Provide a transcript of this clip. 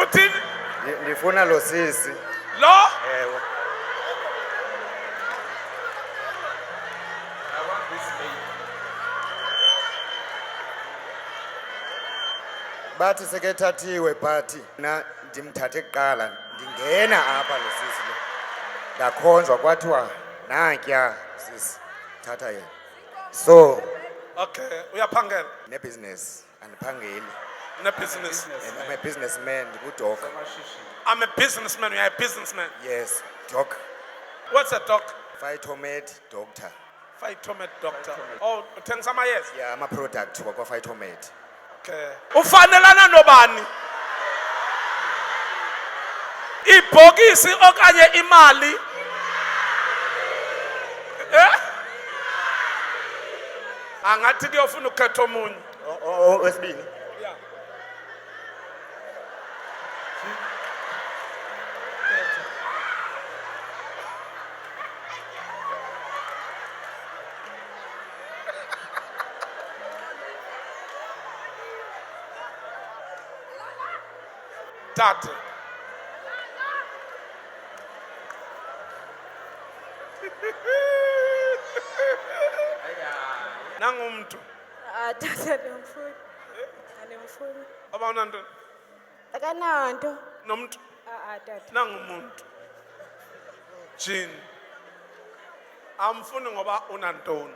Uthini? Ndifuna lo sisi. Lo? Ewe. Bathi sekethathiwe phathi na ndimthathe kuqala ndingena apha lo sisi lo. Ndakhonjwa kwathiwa nantya sisi thatha yena. So Okay, uyaphangela. ne-business andiphangeli. Une-business. And I'm a businessman ndingudoc. I'm a businessman. You're a businessman. Yes, doc. What's a doc? Phytomed doctor. Phytomed doctor. Oh, uthengisa amayeza. Yeah, ama-product wakwa-Phytomed. Okay. Ufanelana nobani? Ibhokisi okanye imali? Angathi kuyofuna ukhetha omunye. Wesibini. Yeah. Tate. Nangumuntu. Tata ndimfuni. Andimfuni. Abawuna ntoni? Akananto. Nomuntu. Tata. Nangumuntu. Jean. Amfuni ngoba unantoni.